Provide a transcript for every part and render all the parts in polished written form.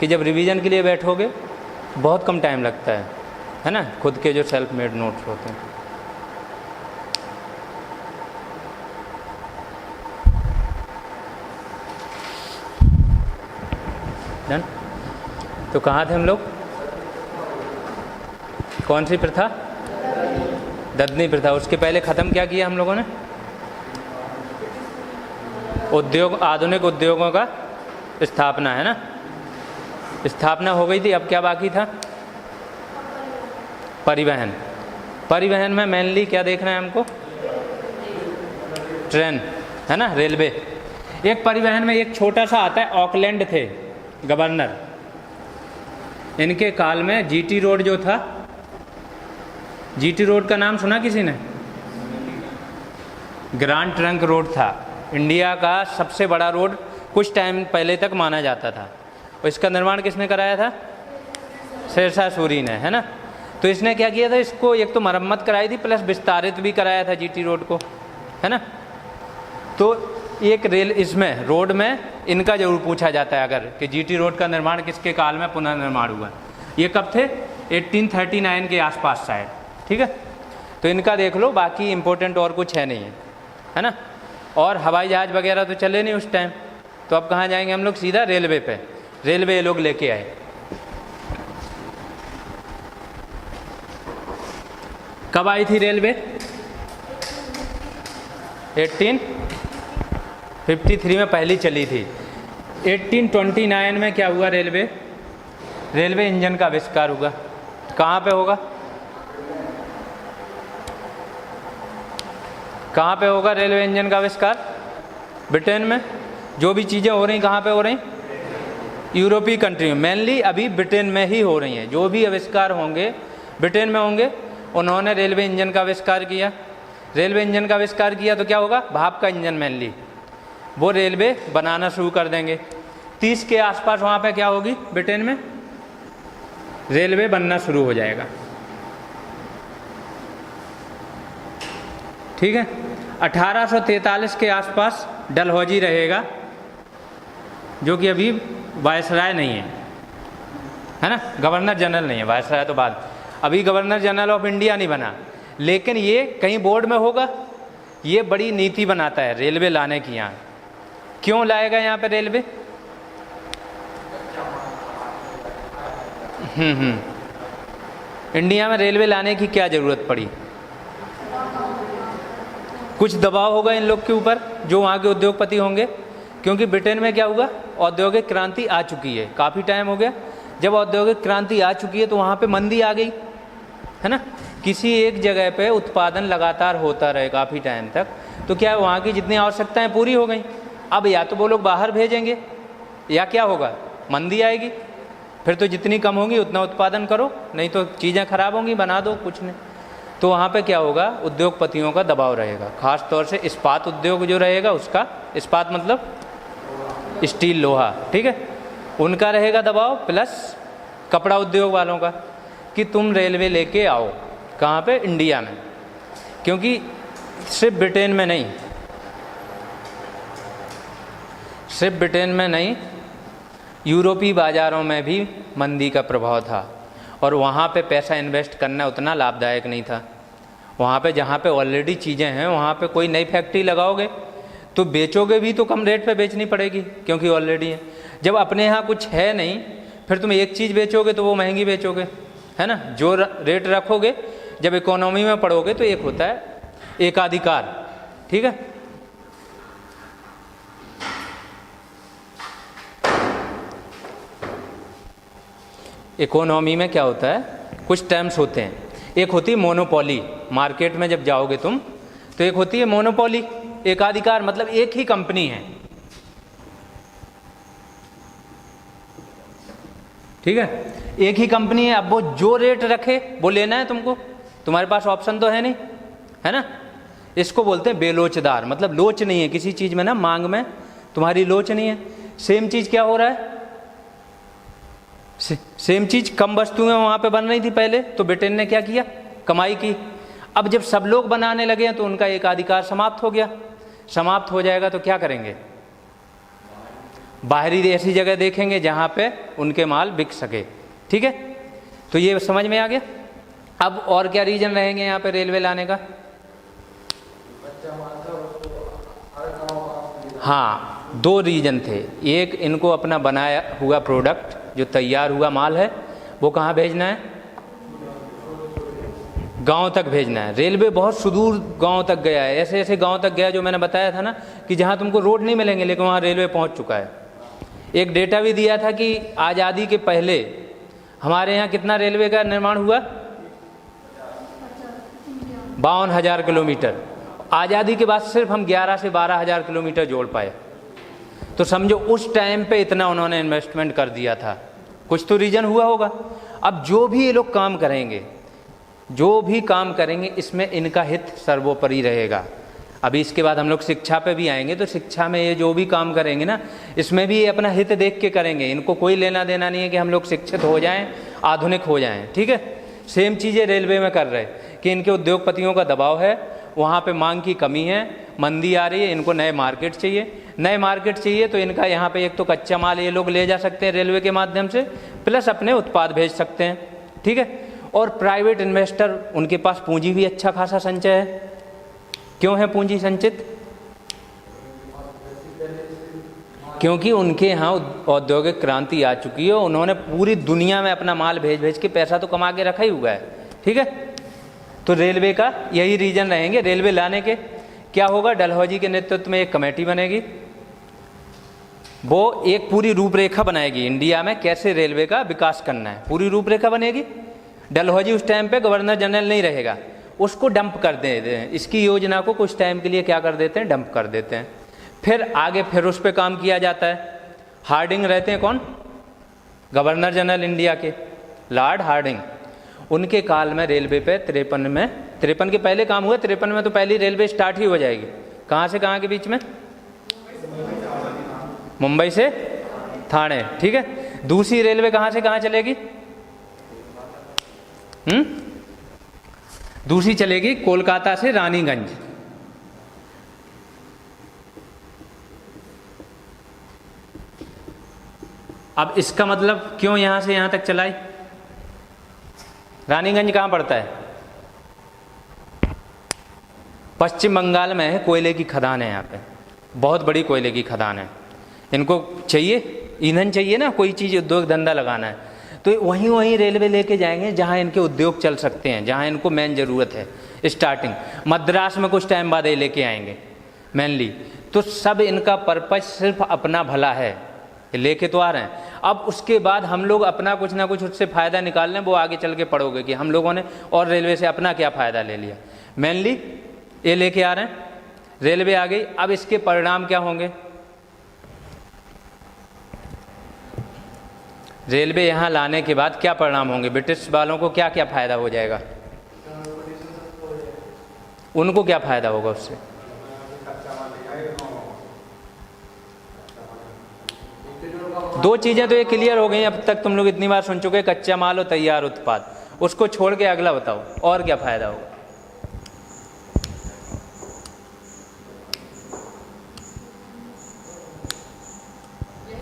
कि जब रिवीजन के लिए बैठोगे बहुत कम टाइम लगता है ना, खुद के जो सेल्फ मेड नोट्स होते हैं। डन। तो कहाँ थे हम लोग? कौन सी प्रथा? ददनी प्रथा। उसके पहले ख़त्म क्या किया हम लोगों ने? उद्योग, आधुनिक उद्योगों का स्थापना, है ना, स्थापना हो गई थी। अब क्या बाकी था? परिवहन। परिवहन में मेनली क्या देखना है हमको? ट्रेन, है ना, रेलवे। एक परिवहन में एक छोटा सा आता है, ऑकलैंड थे गवर्नर, इनके काल में जीटी रोड जो था, जीटी रोड का नाम सुना किसी ने? ग्रांड ट्रंक रोड था, इंडिया का सबसे बड़ा रोड कुछ टाइम पहले तक माना जाता था। और इसका निर्माण किसने कराया था? शेरशाह सूरी ने, है ना। तो इसने क्या किया था? इसको एक तो मरम्मत कराई थी प्लस विस्तारित भी कराया था जीटी रोड को, है ना। तो एक रेल इसमें रोड में इनका जरूर पूछा जाता है अगर, कि जीटी रोड का निर्माण किसके काल में पुनर्निर्माण हुआ। ये कब थे? 1839 के आसपास शायद, ठीक है। तो इनका देख लो, बाकी इंपॉर्टेंट और कुछ है नहीं है ना। और हवाई जहाज़ वगैरह तो चले नहीं उस टाइम। तो अब कहाँ जाएंगे हम लोग? सीधा रेलवे पे। रेलवे ये लोग लेके आए। कब आई थी रेलवे? 1853 में पहली चली थी। 1829 में क्या हुआ? रेलवे इंजन का आविष्कार हुआ। कहाँ पे होगा? कहाँ पे होगा रेलवे इंजन का आविष्कार? ब्रिटेन में। जो भी चीज़ें हो रही कहाँ पे हो रही? यूरोपीय कंट्री में। मेनली अभी ब्रिटेन में ही हो रही हैं। जो भी आविष्कार होंगे ब्रिटेन में होंगे। उन्होंने रेलवे इंजन का आविष्कार किया। रेलवे इंजन का आविष्कार किया तो क्या होगा? भाप का इंजन मेनली, वो रेलवे बनाना शुरू कर देंगे। 30 के आसपास वहाँ पे क्या होगी? ब्रिटेन में रेलवे बनना शुरू हो जाएगा, ठीक है। 1843 के आसपास डलहौजी रहेगा, जो कि अभी वायसराय नहीं है ना, गवर्नर जनरल नहीं है। वायसराय तो बाद, अभी गवर्नर जनरल ऑफ इंडिया नहीं बना, लेकिन ये कहीं बोर्ड में होगा। ये बड़ी नीति बनाता है रेलवे लाने की। यहाँ क्यों लाएगा यहाँ पे रेलवे? इंडिया में रेलवे लाने की क्या ज़रूरत पड़ी? कुछ दबाव होगा इन लोग के ऊपर, जो वहाँ के उद्योगपति होंगे। क्योंकि ब्रिटेन में क्या हुआ? औद्योगिक क्रांति आ चुकी है, काफ़ी टाइम हो गया। जब औद्योगिक क्रांति आ चुकी है तो वहाँ पे मंदी आ गई, है ना। किसी एक जगह पे उत्पादन लगातार होता रहे काफ़ी टाइम तक, तो क्या वहाँ की जितनी आवश्यकताएं पूरी हो गई। अब या तो वो लोग बाहर भेजेंगे या क्या होगा? मंदी आएगी। फिर तो जितनी कम होगी उतना उत्पादन करो, नहीं तो चीज़ें खराब होंगी, बना दो, कुछ नहीं। तो वहाँ पे क्या होगा? उद्योगपतियों का दबाव रहेगा, खास तौर से इस्पात उद्योग जो रहेगा उसका। इस्पात मतलब स्टील, लोहा, ठीक है, उनका रहेगा दबाव। प्लस कपड़ा उद्योग वालों का, कि तुम रेलवे लेके आओ। कहाँ पे? इंडिया में। क्योंकि सिर्फ ब्रिटेन में नहीं, सिर्फ ब्रिटेन में नहीं, यूरोपीय बाज़ारों में भी मंदी का प्रभाव था। और वहाँ पे पैसा इन्वेस्ट करना उतना लाभदायक नहीं था। वहाँ पे जहाँ पे ऑलरेडी चीज़ें हैं, वहाँ पे कोई नई फैक्ट्री लगाओगे तो बेचोगे भी तो कम रेट पे बेचनी पड़ेगी, क्योंकि ऑलरेडी है। जब अपने यहाँ कुछ है नहीं, फिर तुम एक चीज़ बेचोगे तो वो महंगी बेचोगे, है ना। जो रेट रखोगे, जब इकोनॉमी में पढ़ोगे तो एक होता है एकाधिकार, ठीक है। इकोनॉमी में क्या होता है? कुछ टर्म्स होते हैं। एक होती है मोनोपोली, मार्केट में जब जाओगे तुम तो एक होती है मोनोपोली, एकाधिकार, मतलब एक ही कंपनी है, ठीक है, एक ही कंपनी है। अब वो जो रेट रखे वो लेना है तुमको, तुम्हारे पास ऑप्शन तो है नहीं, है ना। इसको बोलते हैं बेलोचदार, मतलब लोच नहीं है किसी चीज़ में ना, मांग में तुम्हारी लोच नहीं है। सेम चीज़ क्या हो रहा है? सेम चीज़ कम वस्तुएं वहाँ पे बन रही थी पहले, तो ब्रिटेन ने क्या किया? कमाई की। अब जब सब लोग बनाने लगे हैं तो उनका एकाधिकार समाप्त हो गया। समाप्त हो जाएगा तो क्या करेंगे? बाहरी ऐसी जगह देखेंगे जहाँ पे उनके माल बिक सके। ठीक है, तो ये समझ में आ गया। अब और क्या रीजन रहेंगे यहाँ पे रेलवे लाने का? हाँ, 2 रीजन थे। एक, इनको अपना बनाया हुआ प्रोडक्ट जो तैयार हुआ माल है वो कहाँ भेजना है? गांव तक भेजना है। रेलवे बहुत सुदूर गांव तक गया है, ऐसे ऐसे गांव तक गया जो मैंने बताया था ना कि जहां तुमको रोड नहीं मिलेंगे लेकिन वहां रेलवे पहुंच चुका है। एक डेटा भी दिया था कि आज़ादी के पहले हमारे यहाँ कितना रेलवे का निर्माण हुआ? 52,000 किलोमीटर। आज़ादी के बाद सिर्फ हम 11 से 12,000 किलोमीटर जोड़ पाए। तो समझो उस टाइम पे इतना उन्होंने इन्वेस्टमेंट कर दिया था, कुछ तो रीजन हुआ होगा। अब जो भी ये लोग काम करेंगे, जो भी काम करेंगे, इसमें इनका हित सर्वोपरि रहेगा। अभी इसके बाद हम लोग शिक्षा पे भी आएंगे, तो शिक्षा में ये जो भी काम करेंगे ना, इसमें भी ये अपना हित देख के करेंगे। इनको कोई लेना देना नहीं है कि हम लोग शिक्षित हो जाएं, आधुनिक हो जाएं। ठीक है, सेम चीज़ें रेलवे में कर रहे कि इनके उद्योगपतियों का दबाव है, वहाँ पे मांग की कमी है, मंदी आ रही है, इनको नए मार्केट चाहिए। नए मार्केट चाहिए तो इनका यहाँ पे एक तो कच्चा माल ये लोग ले जा सकते हैं रेलवे के माध्यम से, प्लस अपने उत्पाद भेज सकते हैं। ठीक है, और प्राइवेट इन्वेस्टर, उनके पास पूंजी भी अच्छा खासा संचय है। क्यों है पूंजी संचित? क्योंकि उनके यहाँ औद्योगिक क्रांति आ चुकी है, उन्होंने पूरी दुनिया में अपना माल भेज भेज के पैसा तो कमा के रखा ही हुआ है। ठीक है, तो रेलवे का यही रीजन रहेंगे रेलवे लाने के। क्या होगा? डलहौजी के नेतृत्व में एक कमेटी बनेगी, वो एक पूरी रूपरेखा बनाएगी इंडिया में कैसे रेलवे का विकास करना है, पूरी रूपरेखा बनेगी। डलहौजी उस टाइम पे गवर्नर जनरल नहीं रहेगा, उसको डंप कर देते हैं, इसकी योजना को कुछ टाइम के लिए क्या कर देते हैं? डंप कर देते हैं। फिर आगे फिर उस पर काम किया जाता है। हार्डिंग रहते हैं कौन? गवर्नर जनरल इंडिया के, लॉर्ड हार्डिंग। उनके काल में रेलवे पे 53 के पहले काम हुआ। 53 में तो पहली रेलवे स्टार्ट ही हो जाएगी। कहाँ से कहाँ के बीच में? मुंबई से ठाणे। ठीक है, दूसरी रेलवे कहाँ से कहाँ चलेगी? दूसरी चलेगी कोलकाता से रानीगंज। अब इसका मतलब क्यों यहां से यहां तक चलाई? रानीगंज कहां पड़ता है? पश्चिम बंगाल में है, कोयले की खदान है यहाँ पे, बहुत बड़ी कोयले की खदान है। इनको चाहिए ईंधन, चाहिए ना, कोई चीज़ उद्योग धंधा लगाना है, तो वहीं रेलवे लेके जाएंगे जहाँ इनके उद्योग चल सकते हैं, जहाँ इनको मेन ज़रूरत है। स्टार्टिंग मद्रास में कुछ टाइम बाद ये लेके आएंगे मेनली। तो सब इनका पर्पज सिर्फ अपना भला है, लेके तो आ रहे हैं। अब उसके बाद हम लोग अपना कुछ ना कुछ उससे फ़ायदा निकाल लें, वो आगे चल के पढ़ोगे कि हम लोगों ने और रेलवे से अपना क्या फ़ायदा ले लिया। मेनली ये लेके आ रहे हैं, रेलवे आ गई। अब इसके परिणाम क्या होंगे? रेलवे यहाँ लाने के बाद क्या परिणाम होंगे? ब्रिटिश वालों को क्या क्या फ़ायदा हो जाएगा? उनको क्या फ़ायदा होगा उससे? दो चीज़ें तो ये क्लियर हो गई, अब तक तुम लोग इतनी बार सुन चुके, कच्चा माल और तैयार उत्पाद। उसको छोड़ के अगला बताओ और क्या फ़ायदा होगा?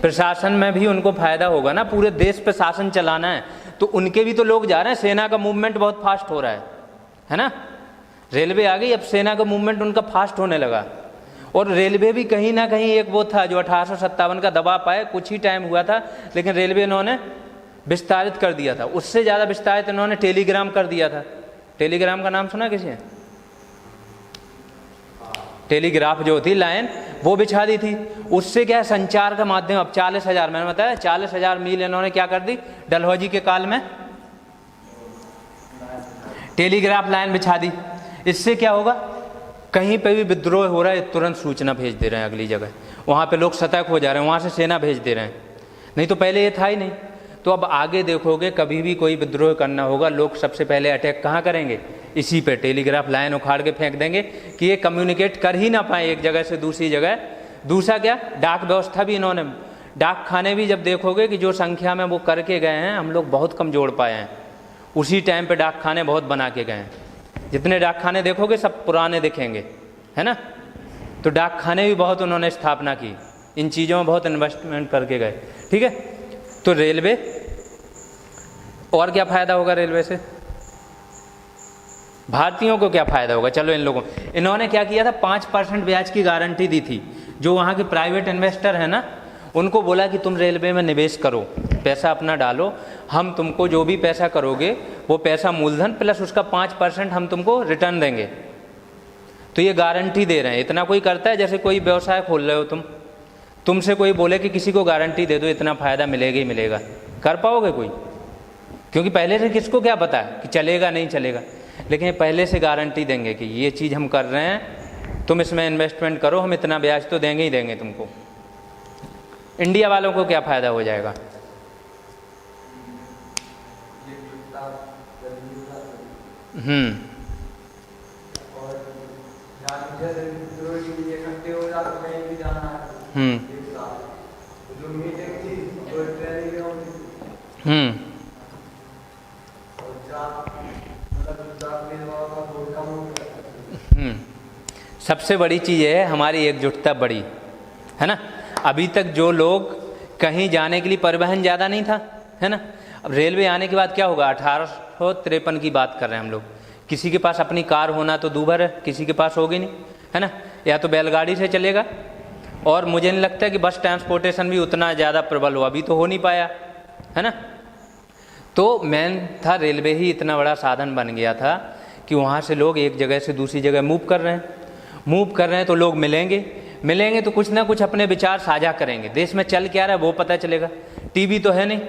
प्रशासन में भी उनको फायदा होगा ना, पूरे देश पे शासन चलाना है तो उनके भी तो लोग जा रहे हैं। सेना का मूवमेंट बहुत फास्ट हो रहा है ना। रेलवे आ गई, अब सेना का मूवमेंट उनका फास्ट होने लगा। और रेलवे भी कहीं ना कहीं एक वो था जो 1857 का दबा पाए, कुछ ही टाइम हुआ था, लेकिन रेलवे इन्होंने विस्तारित कर दिया था। उससे ज़्यादा विस्तारित इन्होंने टेलीग्राम कर दिया था। टेलीग्राम का नाम सुना किसी ने? टेलीग्राफ जो थी लाइन, वो बिछा दी थी। उससे क्या है, संचार का माध्यम। अब 40,000, मैंने बताया 40,000 मील इन्होंने क्या कर दी डलहौजी के काल में, टेलीग्राफ लाइन बिछा दी। इससे क्या होगा, कहीं पे भी विद्रोह हो रहा है तुरंत सूचना भेज दे रहे हैं अगली जगह, वहाँ पे लोग सतर्क हो जा रहे हैं, वहाँ से सेना भेज दे रहे हैं। नहीं तो पहले ये था ही नहीं। तो अब आगे देखोगे कभी भी कोई विद्रोह करना होगा, लोग सबसे पहले अटैक कहाँ करेंगे? इसी पे टेलीग्राफ लाइन उखाड़ के फेंक देंगे कि ये कम्युनिकेट कर ही ना पाए एक जगह से दूसरी जगह। दूसरा क्या, डाक व्यवस्था भी इन्होंने, डाक खाने भी जब देखोगे कि जो संख्या में वो करके गए हैं, हम लोग बहुत कम जोड़ पाए हैं। उसी टाइम पे डाक खाने बहुत बना के गए हैं। जितने डाक खाने देखोगे सब पुराने दिखेंगे, है ना। तो डाक खाने भी बहुत उन्होंने स्थापना की, इन चीज़ों में बहुत इन्वेस्टमेंट करके गए। ठीक है, तो रेलवे, और क्या फ़ायदा होगा रेलवे से? भारतीयों को क्या फ़ायदा होगा? चलो इन लोगों, इन्होंने क्या किया था, 5% ब्याज की गारंटी दी थी। जो वहाँ के प्राइवेट इन्वेस्टर है ना, उनको बोला कि तुम रेलवे में निवेश करो, पैसा अपना डालो, हम तुमको जो भी पैसा करोगे वो पैसा मूलधन प्लस उसका 5% हम तुमको रिटर्न देंगे। तो ये गारंटी दे रहे हैं। इतना कोई करता है? जैसे कोई व्यवसाय खोल रहे हो तुमसे कोई बोले कि किसी को गारंटी दे दो, इतना फ़ायदा मिलेगा ही मिलेगा, कर पाओगे कोई? क्योंकि पहले से किसको क्या पता है कि चलेगा नहीं चलेगा। लेकिन ये पहले से गारंटी देंगे कि ये चीज़ हम कर रहे हैं, तुम इसमें इन्वेस्टमेंट करो, हम इतना ब्याज तो देंगे ही देंगे तुमको। इंडिया वालों को क्या फ़ायदा हो जाएगा? सबसे बड़ी चीज़ है हमारी एकजुटता बड़ी है ना। अभी तक जो लोग कहीं जाने के लिए परिवहन ज़्यादा नहीं था, है ना। अब रेलवे आने के बाद क्या होगा? 1853 की बात कर रहे हैं हम लोग। किसी के पास अपनी कार होना तो दूभर है, किसी के पास होगी नहीं, है ना। या तो बैलगाड़ी से चलेगा, और मुझे नहीं लगता कि बस ट्रांसपोर्टेशन भी उतना ज़्यादा प्रबल हो, अभी तो हो नहीं पाया, है ना। तो मेन था रेलवे ही इतना बड़ा साधन बन गया था कि वहाँ से लोग एक जगह से दूसरी जगह मूव कर रहे हैं तो लोग मिलेंगे तो कुछ ना कुछ अपने विचार साझा करेंगे, देश में चल क्या रहा है वो पता चलेगा। टीवी तो है नहीं,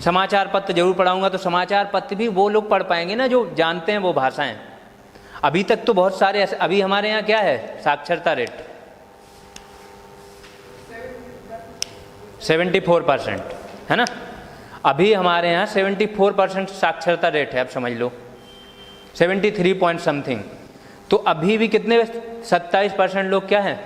समाचार पत्र जरूर पढ़ाऊंगा, तो समाचार पत्र भी वो लोग पढ़ पाएंगे ना जो जानते हैं वो भाषाएं। अभी तक तो बहुत सारे ऐसे, अभी हमारे यहाँ क्या है साक्षरता रेट 74%, है ना। अभी हमारे यहाँ 74% साक्षरता रेट है, अब समझ लो 73 पॉइंट समथिंग। तो अभी भी कितने 27% लोग क्या हैं,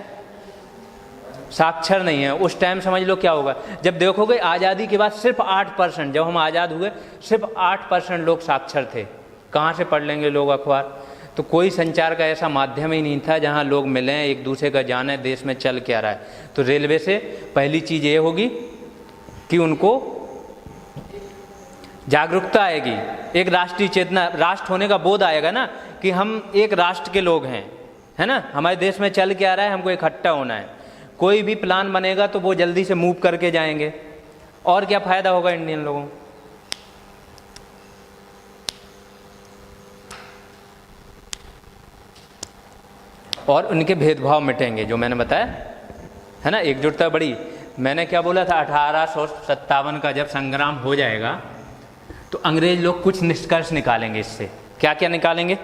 साक्षर नहीं है। उस टाइम समझ लो क्या होगा, जब देखोगे आज़ादी के बाद सिर्फ 8%, जब हम आज़ाद हुए सिर्फ 8% लोग साक्षर थे। कहाँ से पढ़ लेंगे लोग अखबार? तो कोई संचार का ऐसा माध्यम ही नहीं था जहाँ लोग मिलें, एक दूसरे का जाने देश में चल क्या रहा है। तो रेलवे से पहली चीज़ ये होगी कि उनको जागरूकता आएगी, एक राष्ट्रीय चेतना, राष्ट्र होने का बोध आएगा ना कि हम एक राष्ट्र के लोग हैं, है ना। हमारे देश में चल क्या रहा है, हमको इकट्ठा होना है। कोई भी प्लान बनेगा तो वो जल्दी से मूव करके जाएंगे। और क्या फ़ायदा होगा इंडियन लोगों को? और उनके भेदभाव मिटेंगे, जो मैंने बताया है ना, एकजुटता बड़ी। मैंने क्या बोला था, 1857 का जब संग्राम हो जाएगा तो अंग्रेज लोग कुछ निष्कर्ष निकालेंगे इससे। क्या क्या निकालेंगे?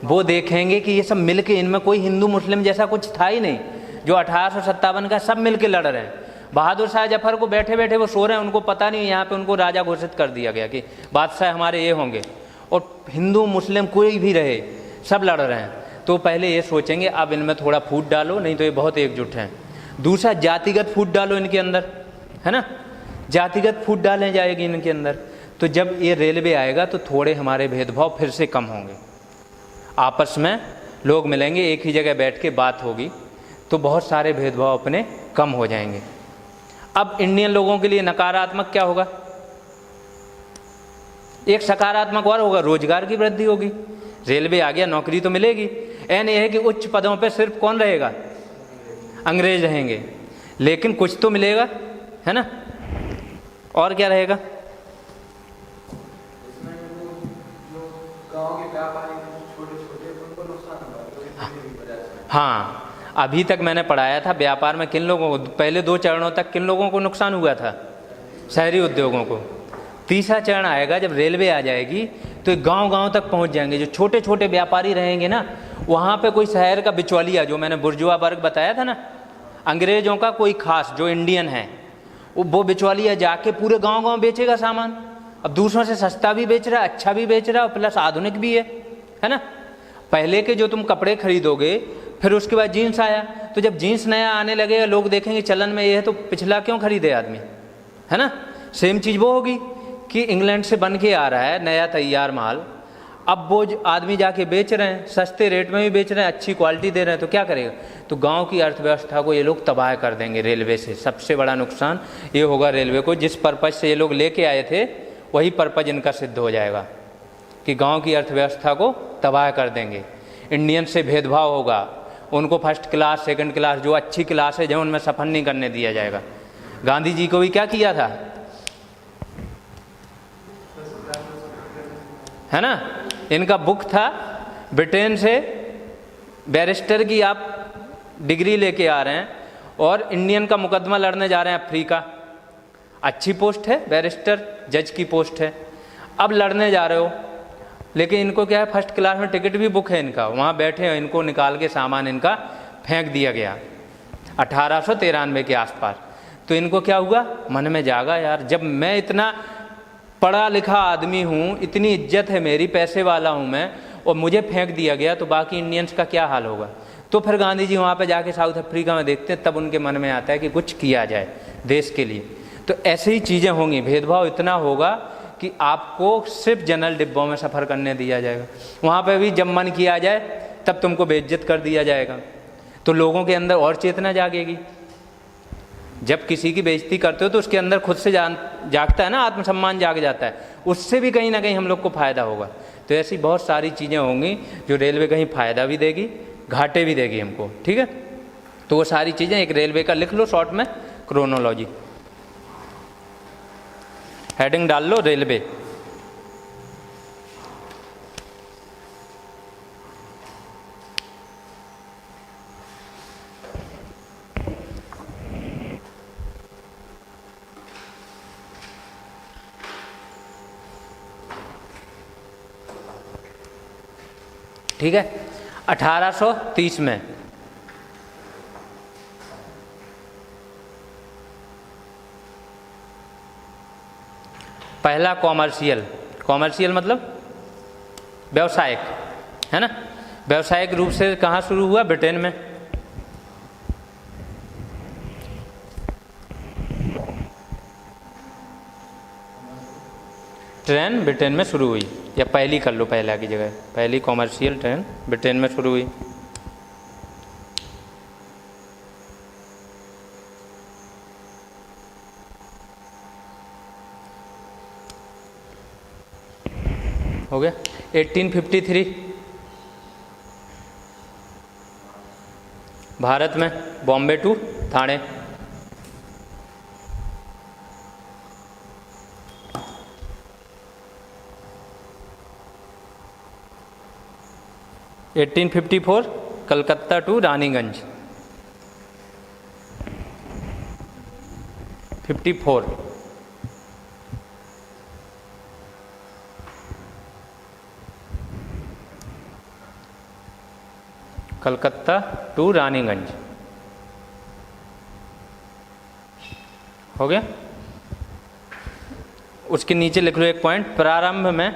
वो देखेंगे कि ये सब मिलके, इनमें कोई हिंदू मुस्लिम जैसा कुछ था ही नहीं। जो 1857 का सब मिलके लड़ रहे हैं। बहादुर शाह जफर को बैठे बैठे वो सो रहे हैं, उनको पता नहीं यहाँ पे उनको राजा घोषित कर दिया गया कि बादशाह हमारे ये होंगे, और हिंदू मुस्लिम कोई भी रहे सब लड़ रहे हैं। तो पहले ये सोचेंगे अब इनमें थोड़ा फूट डालो, नहीं तो ये बहुत एकजुट हैं। दूसरा, जातिगत फूट डालो इनके अंदर, है ना, जातिगत फूट डालें जाएगी इनके अंदर। तो जब ये रेलवे आएगा तो थोड़े हमारे भेदभाव फिर से कम होंगे, आपस में लोग मिलेंगे, एक ही जगह बैठ के बात होगी, तो बहुत सारे भेदभाव अपने कम हो जाएंगे। अब इंडियन लोगों के लिए नकारात्मक क्या होगा? एक सकारात्मक और होगा, रोजगार की वृद्धि होगी। रेलवे आ गया, नौकरी तो मिलेगी। एन ये है कि उच्च पदों पे सिर्फ कौन रहेगा? अंग्रेज रहेंगे, लेकिन कुछ तो मिलेगा, है ना। और क्या रहेगा? हाँ, अभी तक मैंने पढ़ाया था व्यापार में किन लोगों को, पहले 2 चरणों तक किन लोगों को नुकसान हुआ था? शहरी उद्योगों को। तीसरा चरण आएगा जब रेलवे आ जाएगी तो गांव-गांव तक पहुंच जाएंगे। जो छोटे छोटे व्यापारी रहेंगे ना, वहाँ पे कोई शहर का बिचौलिया, जो मैंने बुर्जुआ वर्ग बताया था ना, अंग्रेजों का कोई खास जो इंडियन है, वो बिचौलिया जाके पूरे गांव-गांव बेचेगा सामान। अब दूसरों से सस्ता भी बेच रहा है, अच्छा भी बेच रहा है, प्लस आधुनिक भी है ना। पहले के जो तुम कपड़े खरीदोगे, फिर उसके बाद जीन्स आया, तो जब जीन्स नया आने लगेगा लोग देखेंगे चलन में ये है, तो पिछला क्यों खरीदे आदमी, है ना। सेम चीज़ वो होगी कि इंग्लैंड से बन के आ रहा है नया तैयार माल, अब वो आदमी जाके बेच रहे हैं, सस्ते रेट में भी बेच रहे हैं, अच्छी क्वालिटी दे रहे हैं, तो क्या करेगा? तो गांव की अर्थव्यवस्था को ये लोग तबाह कर देंगे रेलवे से। सबसे बड़ा नुकसान ये होगा रेलवे को। जिस पर्पज से ये लोग लेके आए थे वही पर्पज इनका सिद्ध हो जाएगा कि गांव की अर्थव्यवस्था को तबाह कर देंगे। इंडियन से भेदभाव होगा, उनको फर्स्ट क्लास सेकंड क्लास जो अच्छी क्लास है जो उनमें सफर नहीं करने दिया जाएगा। गांधी जी को भी क्या किया था, है ना? इनका बुक था, ब्रिटेन से बैरिस्टर की आप डिग्री लेके आ रहे हैं और इंडियन का मुकदमा लड़ने जा रहे हैं अफ्रीका। अच्छी पोस्ट है, बैरिस्टर जज की पोस्ट है, अब लड़ने जा रहे हो, लेकिन इनको क्या है, फर्स्ट क्लास में टिकट भी बुक है इनका, वहाँ बैठे हैं, इनको निकाल के सामान इनका फेंक दिया गया 1893 के आसपास। तो इनको क्या हुआ, मन में जागा, यार जब मैं इतना पढ़ा लिखा आदमी हूँ, इतनी इज्जत है मेरी, पैसे वाला हूँ मैं, और मुझे फेंक दिया गया, तो बाकी इंडियंस का क्या हाल होगा। तो फिर गांधी जी वहाँ पे जाके साउथ अफ्रीका में देखते हैं, तब उनके मन में आता है कि कुछ किया जाए देश के लिए। तो ऐसे ही चीज़ें होंगी, भेदभाव इतना होगा कि आपको सिर्फ जनरल डिब्बों में सफ़र करने दिया जाएगा। वहाँ पे भी जब मन किया जाए तब तुमको बेइज्जत कर दिया जाएगा। तो लोगों के अंदर और चेतना जागेगी। जब किसी की बेइज्जती करते हो तो उसके अंदर खुद से जागता है ना, आत्मसम्मान जाग जाता है, उससे भी कहीं ना कहीं हम लोग को फ़ायदा होगा। तो ऐसी बहुत सारी चीज़ें होंगी जो रेलवे कहीं फ़ायदा भी देगी, घाटे भी देगी हमको, ठीक है। तो वो सारी चीज़ें एक रेलवे का लिख लो शॉर्ट में, क्रोनोलॉजी, हेडिंग डाल लो रेलवे। ठीक है, 1830 में पहला कॉमर्शियल मतलब व्यावसायिक, है ना, व्यावसायिक रूप से कहाँ शुरू हुआ, ब्रिटेन में। ट्रेन ब्रिटेन में शुरू हुई, या पहली कर लो, पहला की जगह पहली कॉमर्शियल ट्रेन ब्रिटेन में शुरू हुई। हो गया। 1853 भारत में Bombay to Thane. - 1854 Calcutta to Raniganj. 54 Calcutta to Raniganj. हो गया। उसके नीचे लिख लो एक पॉइंट, प्रारंभ में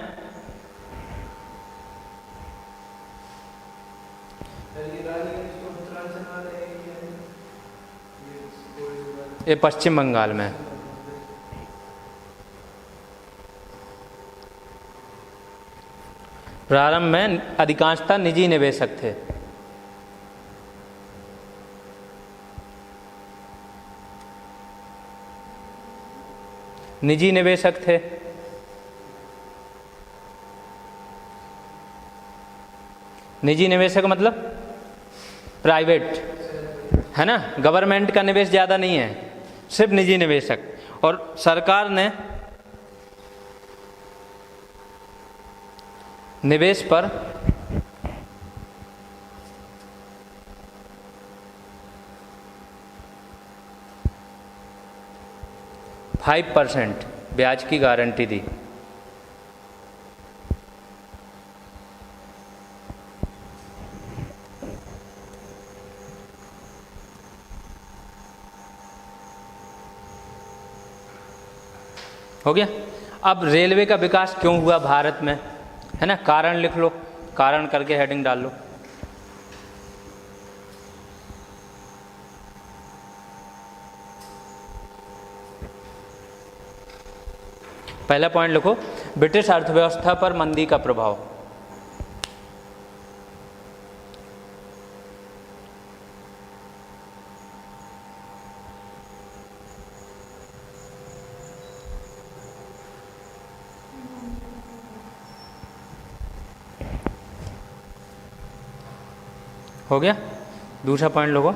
ये पश्चिम बंगाल में, प्रारंभ में अधिकांशतः निजी निवेशक थे। निजी निवेशक थे। निजी निवेशक मतलब प्राइवेट, है ना, गवर्नमेंट का निवेश ज़्यादा नहीं है, सिर्फ निजी निवेशक। और सरकार ने निवेश पर %5 ब्याज की गारंटी दी। हो गया। अब रेलवे का विकास क्यों हुआ भारत में, है ना, कारण लिख लो, कारण करके हेडिंग डाल लो। पहला पॉइंट लिखो, ब्रिटिश अर्थव्यवस्था पर मंदी का प्रभाव। हो गया। दूसरा पॉइंट लोगों,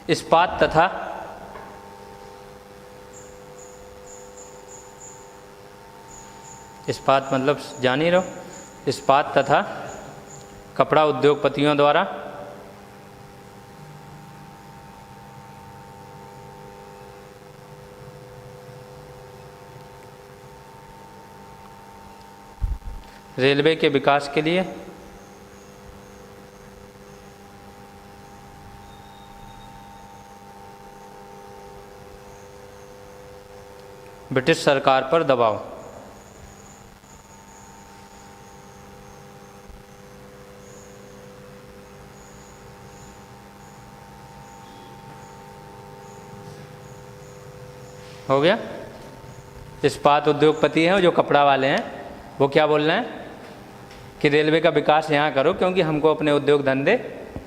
इस्पात तथा इस्पात मतलब जान ही रहो, इस्पात तथा कपड़ा उद्योगपतियों द्वारा रेलवे के विकास के लिए ब्रिटिश सरकार पर दबाव। हो गया। इस्पात उद्योगपति हैं जो कपड़ा वाले हैं, वो क्या बोल रहे हैं कि रेलवे का विकास यहाँ करो क्योंकि हमको अपने उद्योग धंधे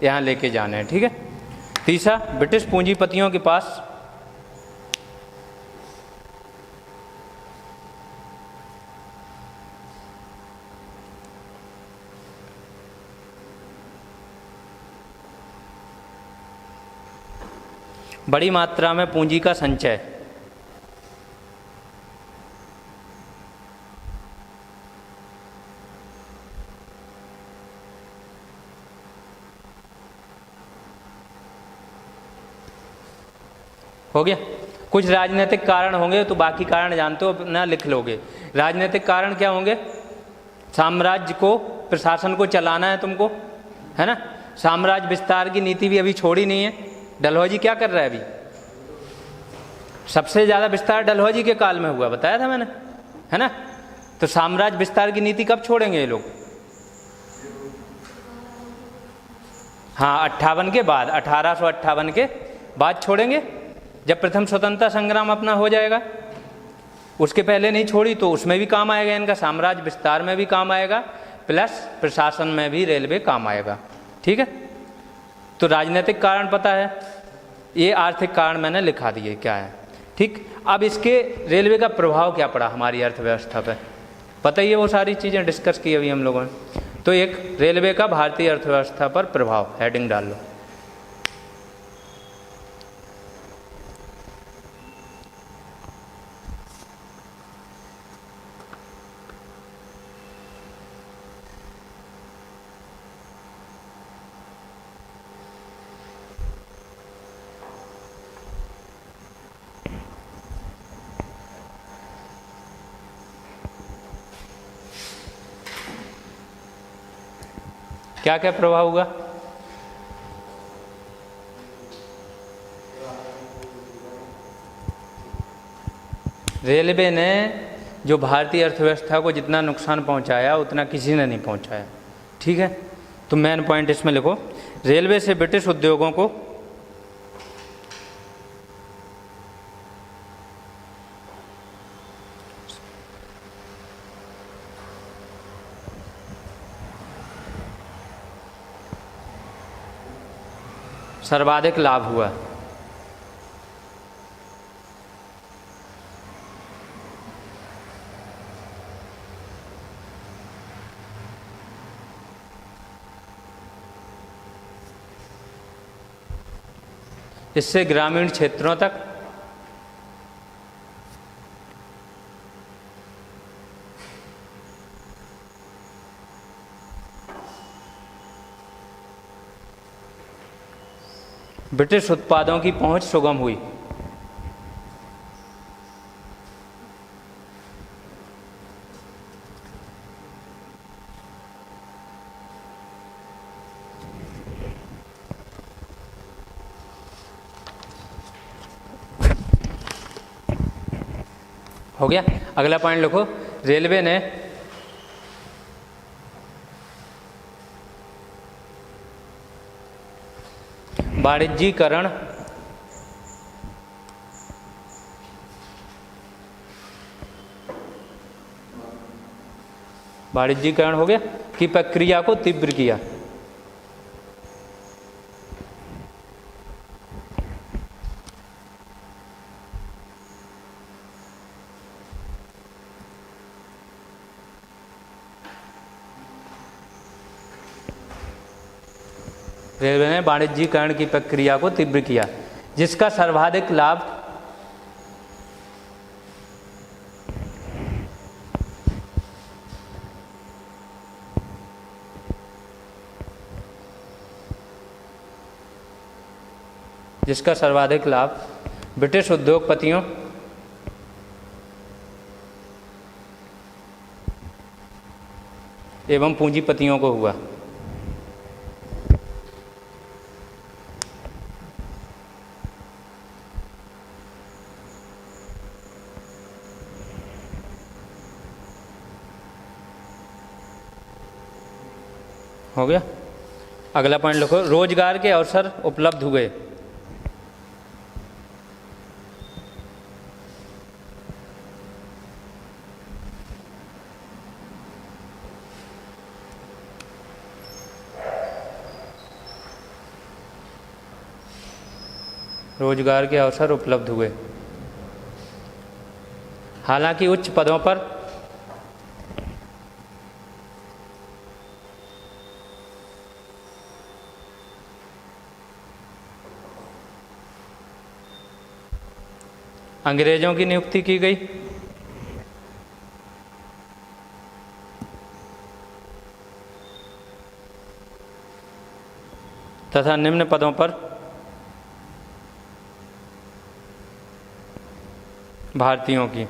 यहाँ लेके जाने हैं। ठीक है। तीसरा, ब्रिटिश पूंजीपतियों के पास बड़ी मात्रा में पूंजी का संचय। हो गया। कुछ राजनीतिक कारण होंगे तो बाकी कारण जानते हो ना, लिख लोगे। राजनीतिक कारण क्या होंगे? साम्राज्य को, प्रशासन को चलाना है तुमको, है ना। साम्राज्य विस्तार की नीति भी अभी छोड़ी नहीं है। डलहौजी क्या कर रहा है अभी? सबसे ज़्यादा विस्तार डलहौजी के काल में हुआ, बताया था मैंने, है ना। तो साम्राज्य विस्तार की नीति कब छोड़ेंगे ये लोग? हाँ, 58 के बाद, 1858 के बाद छोड़ेंगे, जब प्रथम स्वतंत्रता संग्राम अपना हो जाएगा। उसके पहले नहीं छोड़ी तो उसमें भी काम आएगा इनका, साम्राज्य विस्तार में भी काम आएगा, प्लस प्रशासन में भी रेलवे काम आएगा। ठीक है। तो राजनीतिक कारण पता है, ये आर्थिक कारण मैंने लिखा दिए क्या है। ठीक। अब इसके रेलवे का प्रभाव क्या पड़ा हमारी अर्थव्यवस्था पे, पता ही है, वो सारी चीज़ें डिस्कस की अभी हम लोगों ने। तो एक रेलवे का भारतीय अर्थव्यवस्था पर प्रभाव, हेडिंग डाल लो। क्या क्या प्रभाव हुआ? रेलवे ने जो भारतीय अर्थव्यवस्था को जितना नुकसान पहुंचाया उतना किसी ने नहीं पहुंचाया। ठीक है। तो मेन पॉइंट इसमें लिखो, रेलवे से ब्रिटिश उद्योगों को सर्वाधिक लाभ हुआ। इससे ग्रामीण क्षेत्रों तक ब्रिटिश उत्पादों की पहुंच सुगम हुई। हो गया। अगला पॉइंट लिखो, रेलवे ने वाणिज्यीकरण हो गया की प्रक्रिया को तीव्र किया। रेलवे ने वाणिज्यीकरण की प्रक्रिया को तीव्र किया, जिसका सर्वाधिक लाभ ब्रिटिश उद्योगपतियों एवं पूंजीपतियों को हुआ। हो गया। अगला पॉइंट लिखो, रोजगार के अवसर उपलब्ध हुए। रोजगार के अवसर उपलब्ध हुए। हालांकि उच्च पदों पर अंग्रेजों की नियुक्ति की गई तथा निम्न पदों पर भारतीयों की।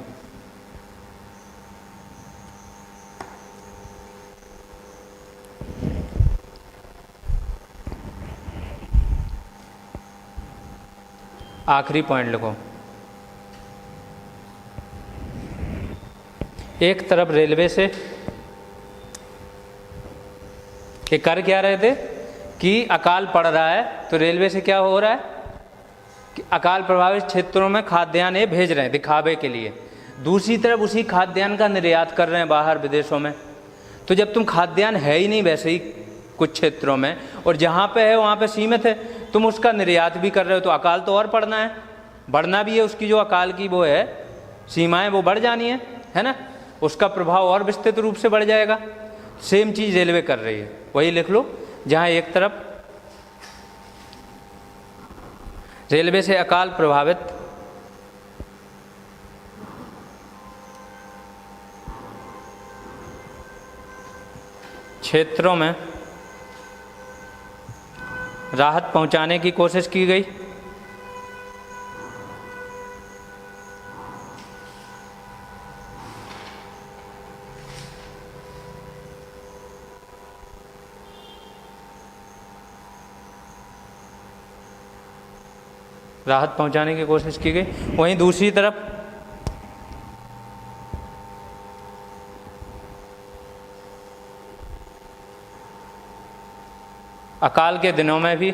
आखिरी पॉइंट लिखो, एक तरफ रेलवे से ये कर क्या रहे थे कि अकाल पड़ रहा है, तो रेलवे से क्या हो रहा है कि अकाल प्रभावित क्षेत्रों में खाद्यान्न ये भेज रहे हैं दिखावे के लिए। दूसरी तरफ उसी खाद्यान्न का निर्यात कर रहे हैं बाहर विदेशों में। तो जब तुम खाद्यान्न है ही नहीं वैसे ही कुछ क्षेत्रों में, और जहाँ पे है वहाँ पे सीमित है, तुम उसका निर्यात भी कर रहे हो, तो अकाल तो और पड़ना है, बढ़ना भी है। उसकी जो अकाल की वो है सीमाएं वो बढ़ जानी है ना, उसका प्रभाव और विस्तृत रूप से बढ़ जाएगा। सेम चीज़ रेलवे कर रही है, वही लिख लो। जहाँ एक तरफ रेलवे से अकाल प्रभावित क्षेत्रों में राहत पहुंचाने की कोशिश की गई, वहीं दूसरी तरफ अकाल के दिनों में भी